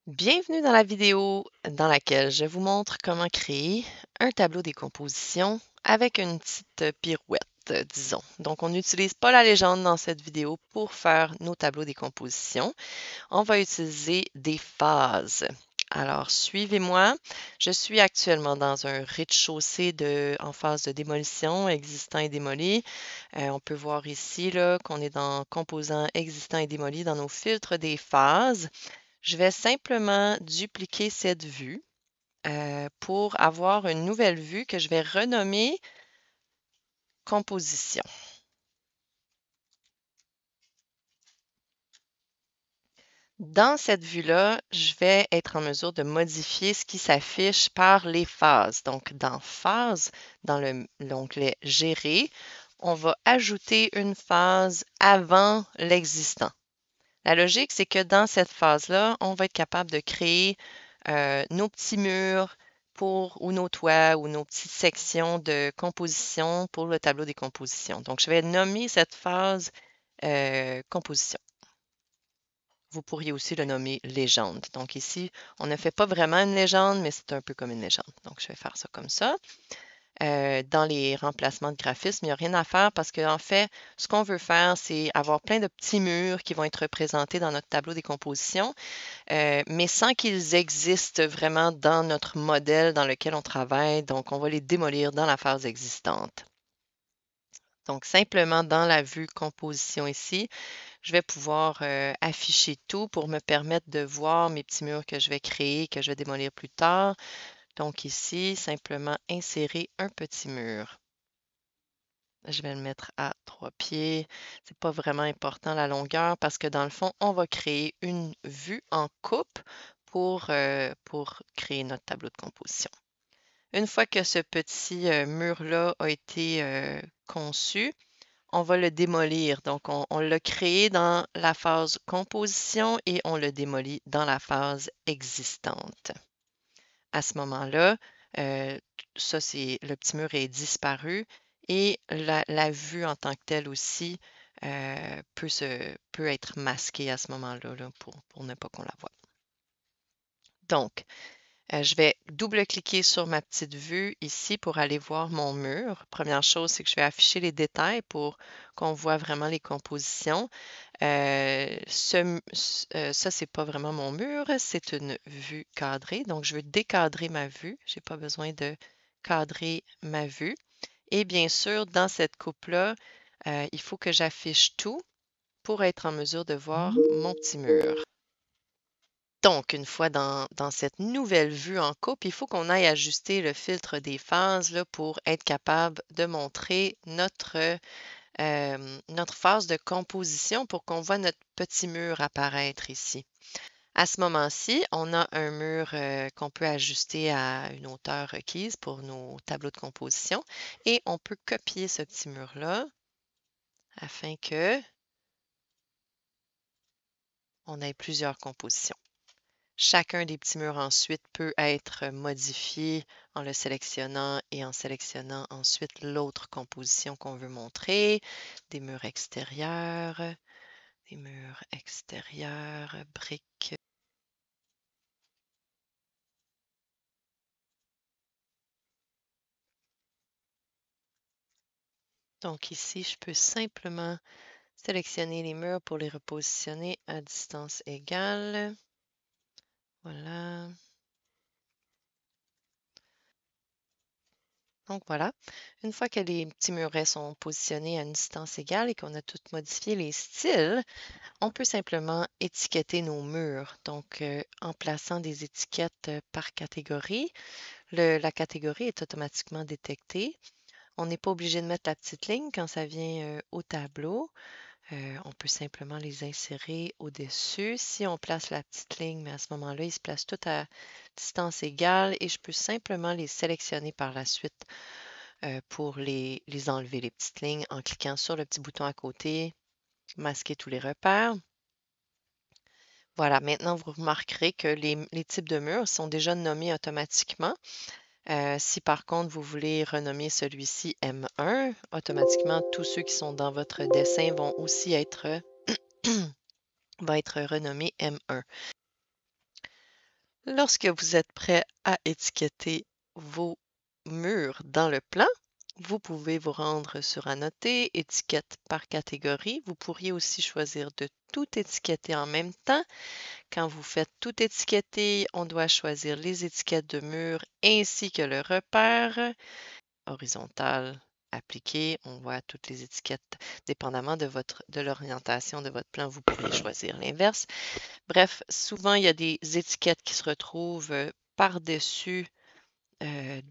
Bienvenue dans la vidéo dans laquelle je vous montre comment créer un tableau des compositions avec une petite pirouette, disons. Donc, on n'utilise pas la légende dans cette vidéo pour faire nos tableaux des compositions. On va utiliser des phases. Alors, suivez-moi. Je suis actuellement dans un rez-de-chaussée en phase de démolition, existant et démoli. On peut voir ici qu'on est dans composants existants et démolis dans nos filtres des phases. Je vais simplement dupliquer cette vue pour avoir une nouvelle vue que je vais renommer composition. Dans cette vue-là, je vais être en mesure de modifier ce qui s'affiche par les phases. Donc, dans Phase, dans l'onglet Gérer, on va ajouter une phase avant l'existant. La logique, c'est que dans cette phase-là, on va être capable de créer nos petits murs ou nos toits ou nos petites sections de composition pour le tableau des compositions. Donc, je vais nommer cette phase composition. Vous pourriez aussi le nommer légende. Donc ici, on ne fait pas vraiment une légende, mais c'est un peu comme une légende. Donc, je vais faire ça comme ça. Dans les remplacements de graphisme, il n'y a rien à faire parce qu'en fait, ce qu'on veut faire, c'est avoir plein de petits murs qui vont être représentés dans notre tableau des compositions, mais sans qu'ils existent vraiment dans notre modèle dans lequel on travaille. Donc, on va les démolir dans la phase existante. Donc, simplement dans la vue composition ici, je vais pouvoir afficher tout pour me permettre de voir mes petits murs que je vais créer, que je vais démolir plus tard. Donc ici, simplement insérer un petit mur. Je vais le mettre à 3 pieds. C'est pas vraiment important la longueur parce que dans le fond, on va créer une vue en coupe pour créer notre tableau de composition. Une fois que ce petit mur-là a été conçu, on va le démolir. Donc, on l'a créé dans la phase composition et on le démolit dans la phase existante. À ce moment-là, ça, le petit mur est disparu et la vue en tant que telle aussi peut être masquée à ce moment-là pour ne pas qu'on la voie. Donc, je vais double-cliquer sur ma petite vue ici pour aller voir mon mur. Première chose, c'est que je vais afficher les détails pour qu'on voit vraiment les compositions. Ça, c'est pas vraiment mon mur, c'est une vue cadrée. Donc, je veux décadrer ma vue. Je n'ai pas besoin de cadrer ma vue. Et bien sûr, dans cette coupe-là, il faut que j'affiche tout pour être en mesure de voir mon petit mur. Donc, une fois dans cette nouvelle vue en coupe, il faut qu'on aille ajuster le filtre des phases là, pour être capable de montrer notre phase de composition pour qu'on voit notre petit mur apparaître ici. À ce moment-ci, on a un mur qu'on peut ajuster à une hauteur requise pour nos tableaux de composition et on peut copier ce petit mur-là afin que on ait plusieurs compositions. Chacun des petits murs ensuite peut être modifié en le sélectionnant et en sélectionnant ensuite l'autre composition qu'on veut montrer. Des murs extérieurs, briques. Donc ici, je peux simplement sélectionner les murs pour les repositionner à distance égale. Voilà. Donc voilà, une fois que les petits murets sont positionnés à une distance égale et qu'on a tout modifié les styles, on peut simplement étiqueter nos murs. Donc, en plaçant des étiquettes par catégorie, la catégorie est automatiquement détectée. On n'est pas obligé de mettre la petite ligne quand ça vient au tableau. On peut simplement les insérer au-dessus. Si on place la petite ligne, mais à ce moment-là, ils se placent tous à distance égale et je peux simplement les sélectionner par la suite pour les enlever, les petites lignes, en cliquant sur le petit bouton à côté, masquer tous les repères. Voilà, maintenant vous remarquerez que les types de murs sont déjà nommés automatiquement. Si par contre vous voulez renommer celui-ci M1, automatiquement tous ceux qui sont dans votre dessin vont aussi être, va être renommé M1. Lorsque vous êtes prêt à étiqueter vos murs dans le plan, vous pouvez vous rendre sur Annoter, étiquette par catégorie. Vous pourriez aussi choisir de tout étiqueter en même temps. Quand vous faites tout étiqueter, on doit choisir les étiquettes de mur ainsi que le repère horizontal appliqué. On voit toutes les étiquettes dépendamment de l'orientation de votre plan. Vous pouvez choisir l'inverse. Bref, souvent, il y a des étiquettes qui se retrouvent par-dessus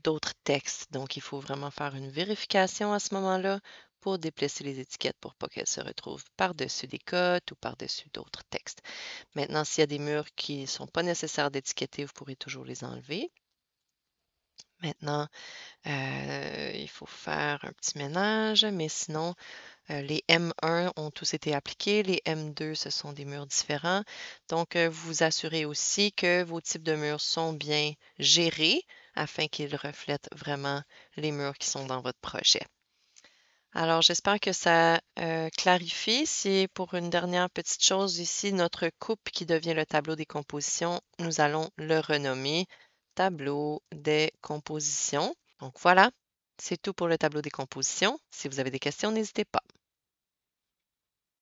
d'autres textes. Donc, il faut vraiment faire une vérification à ce moment-là pour déplacer les étiquettes pour pas qu'elles se retrouvent par-dessus des cotes ou par-dessus d'autres textes. Maintenant, s'il y a des murs qui ne sont pas nécessaires d'étiqueter, vous pourrez toujours les enlever. Maintenant, il faut faire un petit ménage, mais sinon, les M1 ont tous été appliqués. Les M2, ce sont des murs différents. Donc, vous vous assurez aussi que vos types de murs sont bien gérés afin qu'ils reflètent vraiment les murs qui sont dans votre projet. Alors, j'espère que ça clarifie. Si pour une dernière petite chose ici, notre coupe qui devient le tableau des compositions, nous allons le renommer tableau des compositions. Donc voilà, c'est tout pour le tableau des compositions. Si vous avez des questions, n'hésitez pas.